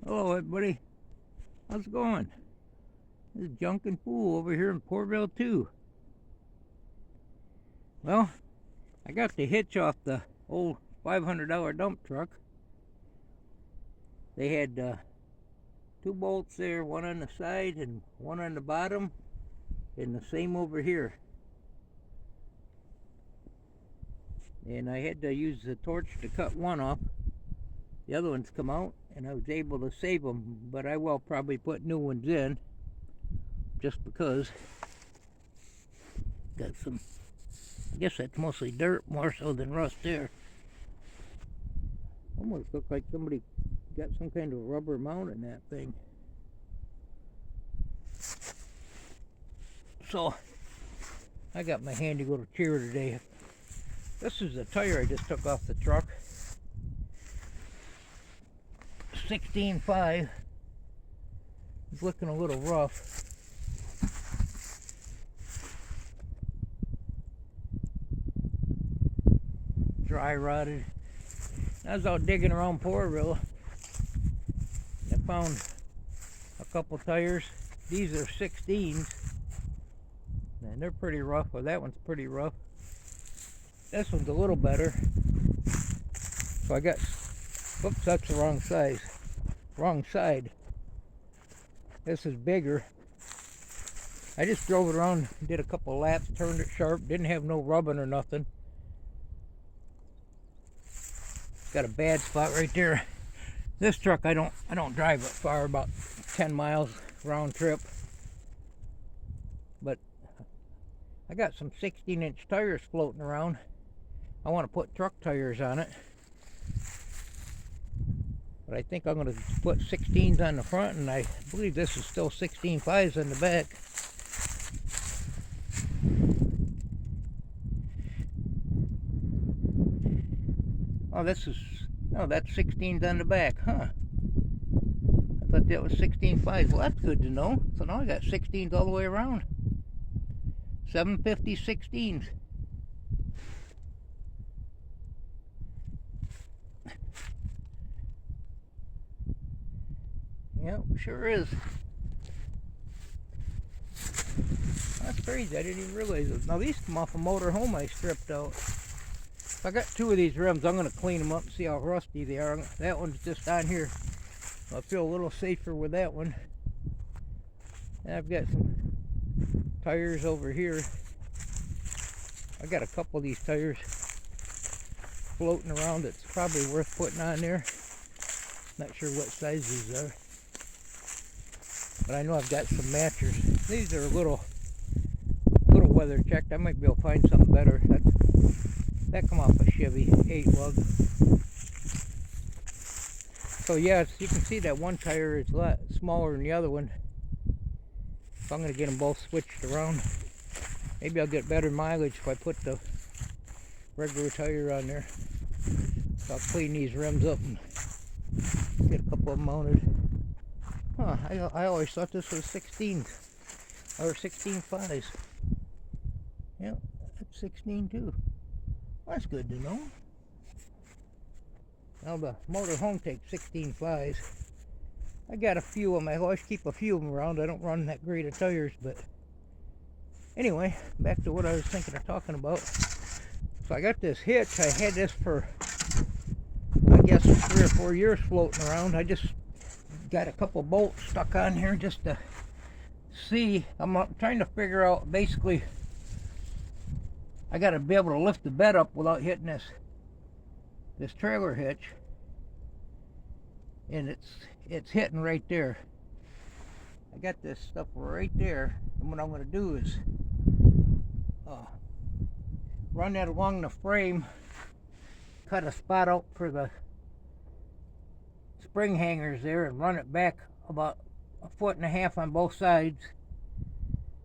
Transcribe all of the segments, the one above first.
Hello everybody, how's it going? This is Junk and Fool over here in Portville too. Well, I got the hitch off the old $500 dump truck. They had two bolts there, one on the side and one on the bottom, and the same over here. And I had to use the torch to cut one off. The other ones come out, and I was able to save them, but I will probably put new ones in, just because. Got some, I guess that's mostly dirt more so than rust there. Almost looked like somebody got some kind of rubber mount in that thing. So I got my handy little chair today. This is the tire I just took off the truck. 16.5. It's looking a little rough. Dry rotted. I was out digging around Portville. I found a couple tires. These are 16s. And they're pretty rough. Well, that one's pretty rough. This one's a little better. So I got, whoops, that's the wrong size. Wrong side. This is bigger. I just drove it around, did a couple laps, turned it sharp, didn't have no rubbing or nothing. Got a bad spot right there. This truck I don't drive it far, about 10 miles round trip. But I got some 16-inch tires floating around. I want to put truck tires on it. But I think I'm going to put 16s on the front, and I believe this is still 16.5s on the back. Oh, that's 16s on the back, huh? I thought that was 16.5s. Well, that's good to know. So now I got 16s all the way around. 750 16s. Yep, sure is. That's crazy. I didn't even realize it. Now these come off a motor home I stripped out. If I got two of these rims, I'm going to clean them up and see how rusty they are. That one's just on here. I feel a little safer with that one. And I've got some tires over here. I got a couple of these tires floating around that's probably worth putting on there. Not sure what size these are. But I know I've got some matchers. These are a little weather checked. I might be able to find something better. That come off a Chevy 8 lug. So yeah, as you can see, that one tire is a lot smaller than the other one. So I'm going to get them both switched around. Maybe I'll get better mileage if I put the regular tire on there. So I'll clean these rims up and get a couple of them mounted. Huh, I always thought this was 16s or 16.5s. Yep, that's 16 too. That's good to know. Now the motorhome takes 16.5s. I got a few of them. I always keep a few of them around. I don't run that great of tires, but anyway, back to what I was thinking of talking about. So I got this hitch. I had this for, I guess, 3 or 4 years floating around. I just got a couple bolts stuck on here just to see. I'm trying to figure out, basically, I got to be able to lift the bed up without hitting this trailer hitch, and it's hitting right there. I got this stuff right there, and what I'm going to do is run that along the frame, cut a spot out for the spring hangers there, and run it back about 1.5 feet on both sides,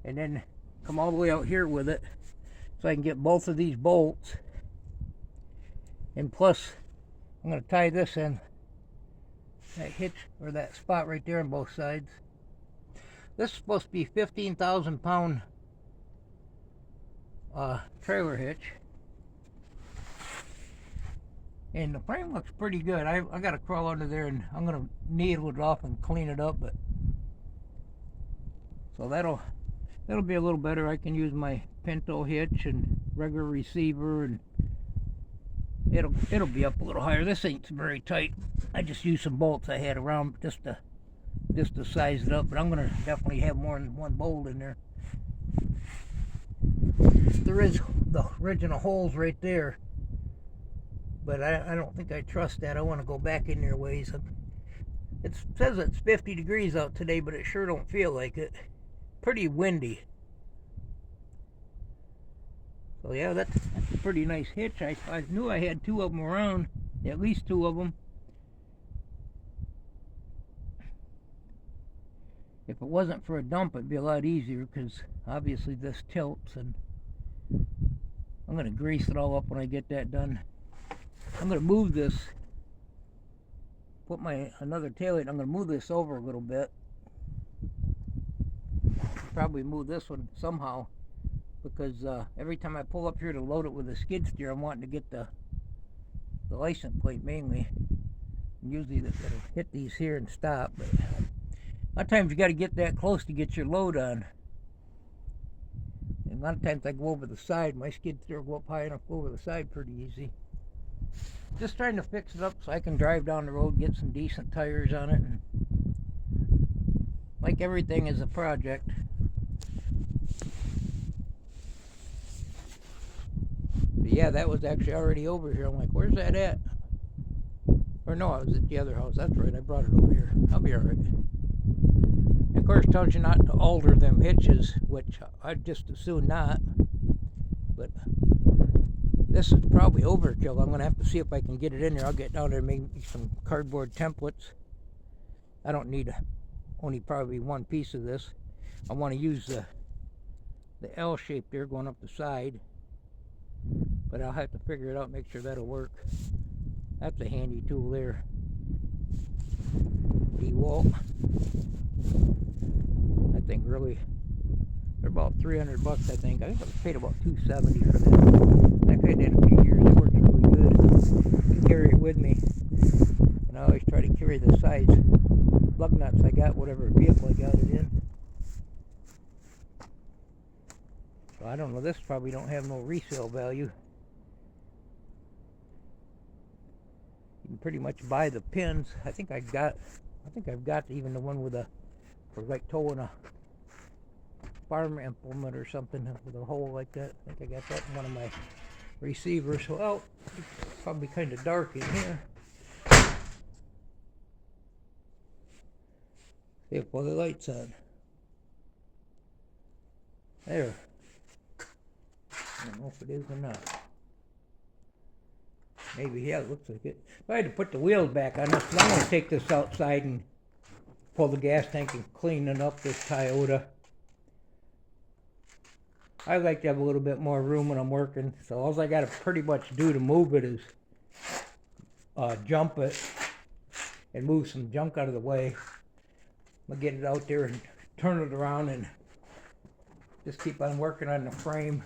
and then come all the way out here with it so I can get both of these bolts. And plus I'm going to tie this in that hitch, or that spot right there on both sides. This is supposed to be 15,000 pound trailer hitch. And the frame looks pretty good. I got to crawl under there and I'm going to needle it off and clean it up. But so that'll be a little better. I can use my Pinto hitch and regular receiver, and it'll be up a little higher. This ain't very tight. I just used some bolts I had around just to size it up. But I'm going to definitely have more than one bolt in there. There is the original holes right there, but I don't think I trust that. I want to go back in there ways. It says it's 50 degrees out today, but it sure don't feel like it. Pretty windy. So yeah, that's a pretty nice hitch. I knew I had two of them around, at least two of them. If it wasn't for a dump, it'd be a lot easier, because obviously this tilts, and I'm going to grease it all up when I get that done. I'm going to move this, put my another tailgate. I'm going to move this over a little bit. Probably move this one somehow, because every time I pull up here to load it with a skid steer, I'm wanting to get the license plate mainly. And usually it'll hit these here and stop, but a lot of times you got to get that close to get your load on. And a lot of times I go over the side. My skid steer will go up high enough to go over the side pretty easy. Just trying to fix it up so I can drive down the road, get some decent tires on it. And like everything is a project. But yeah, that was actually already over here. I'm like, where's that at? Or no, I was at the other house. That's right, I brought it over here. I'll be alright. Of course, it tells you not to alter them hitches, which I'd just as soon not. But this is probably overkill. I'm going to have to see if I can get it in there. I'll get down there and make some cardboard templates. I don't need only probably one piece of this. I want to use the L shape there going up the side. But I'll have to figure it out, make sure that'll work. That's a handy tool there. DeWalt. I think really they're about $300, I think. I think I paid about $270 for that. I've had that a few years. It works really good. I carry it with me, and I always try to carry the size lug nuts I got, whatever vehicle I got it in. So I don't know. This probably don't have no resale value. You can pretty much buy the pins. I think I've got even the one with for like towing a farm implement or something with a hole like that. I think I got that in one of my receivers. Well, it's probably kind of dark in here. See if all the lights on. There. I don't know if it is or not. Maybe, yeah, it looks like it. I had to put the wheels back on this. I'm going to take this outside and pull the gas tank and clean it up, this Toyota. I like to have a little bit more room when I'm working, so all I got to pretty much do to move it is jump it and move some junk out of the way. I'm going to get it out there and turn it around and just keep on working on the frame.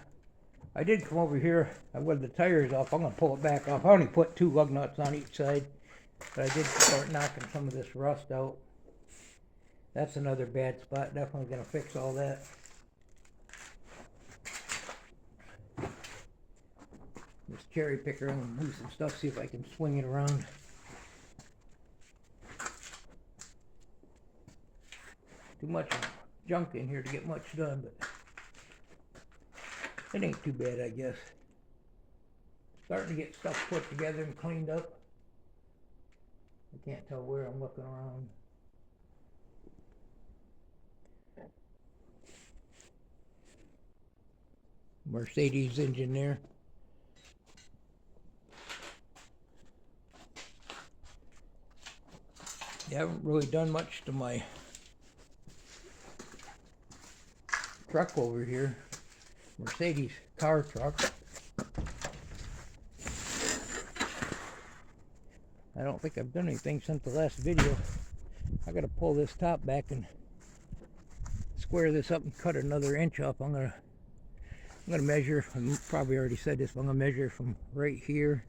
I did come over here, I wet the tires off. I'm going to pull it back off. I only put 2 lug nuts on each side, but I did start knocking some of this rust out. That's another bad spot. Definitely going to fix all that. This cherry picker, I'm going to move some stuff, see if I can swing it around. Too much junk in here to get much done, but it ain't too bad, I guess. Starting to get stuff put together and cleaned up. I can't tell where I'm looking around. Mercedes engine there. I haven't really done much to my truck over here. Mercedes car truck. I don't think I've done anything since the last video. I gotta pull this top back and square this up and cut another inch off. I'm gonna measure, I probably already said this, but I'm gonna measure from right here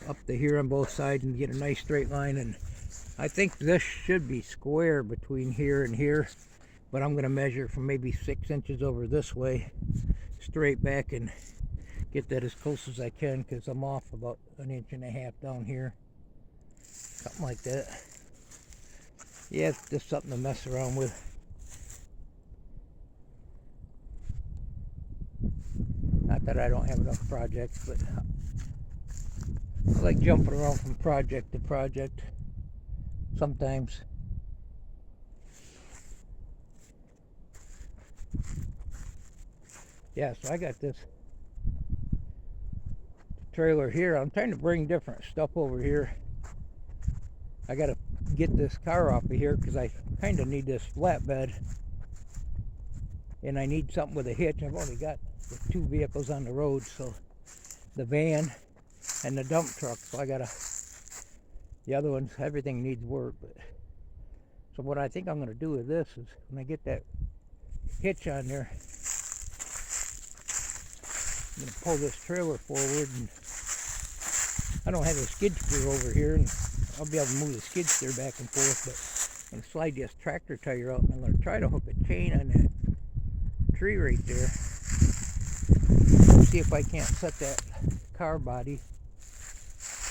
up to here on both sides and get a nice straight line. And I think this should be square between here and here, but I'm going to measure from maybe 6 inches over this way straight back and get that as close as I can, because I'm off about 1.5 inches down here, something like that. Yeah, it's just something to mess around with. Not that I don't have enough projects, but I like jumping around from project to project sometimes. Yeah, so I got this trailer here. I'm trying to bring different stuff over here. I got to get this car off of here because I kind of need this flatbed, and I need something with a hitch. I've only got the 2 vehicles on the road, so the van and the dump truck. So I gotta, the other ones, everything needs work. But so what I think I'm gonna do with this is when I get that hitch on there, I'm gonna pull this trailer forward, and I don't have a skid steer over here, and I'll be able to move the skid steer back and forth, but I'm gonna slide this tractor tire out, and I'm gonna try to hook a chain on that tree right there. See if I can't set that car body,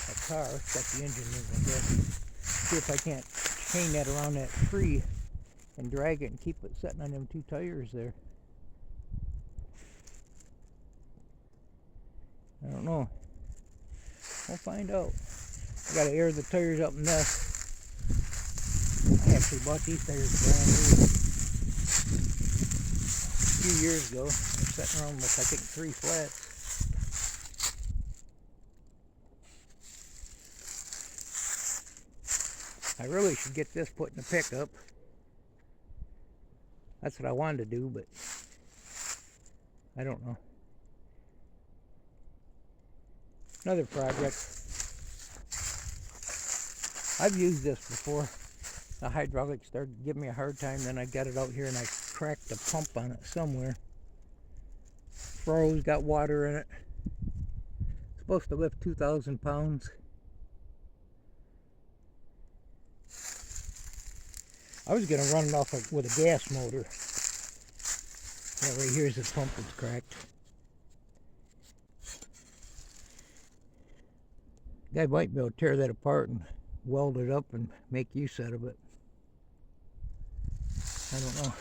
set the engine in, I guess. See if I can't chain that around that tree and drag it and keep it sitting on them 2 tires there. I don't know. We'll find out. I gotta air the tires up in this. I actually bought these tires brand new a few years ago. They're sitting around with, I think, 3 flats. I really should get this put in the pickup. That's what I wanted to do, but I don't know. Another project. I've used this before. The hydraulic started giving me a hard time, then I got it out here and I cracked the pump on it somewhere. Froze, got water in it. It's supposed to lift 2,000 pounds. I was going to run it off with a gas motor. Yeah, right here's the pump that's cracked. Guy might be able to tear that apart and weld it up and make use out of it. I don't know.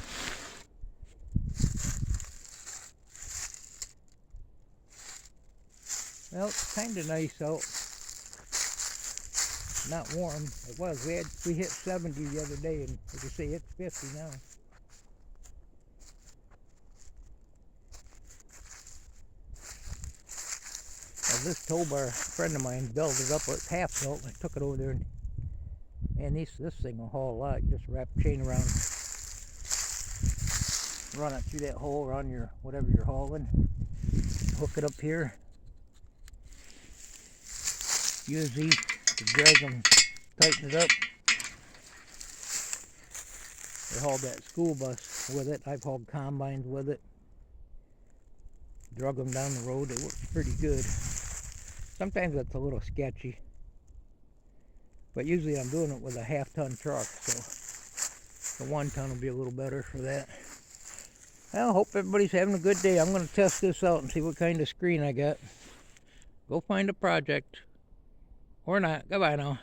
Well, it's kind of nice out. Not warm. It was. We hit 70 the other day, and as you say, it's 50 now. Well, this tow bar, a friend of mine built it up. It's half built. I took it over there, and man, this thing will haul a lot. You just wrap a chain around, run it through that hole around your whatever you're hauling, hook it up here. Use these to drag them, tighten it up. They hauled that school bus with it. I've hauled combines with it. Drug them down the road. It works pretty good. Sometimes it's a little sketchy, but usually I'm doing it with a half-ton truck, so the 1 ton will be a little better for that. Well, I hope everybody's having a good day. I'm going to test this out and see what kind of screen I got. Go find a project. Or not. Goodbye now.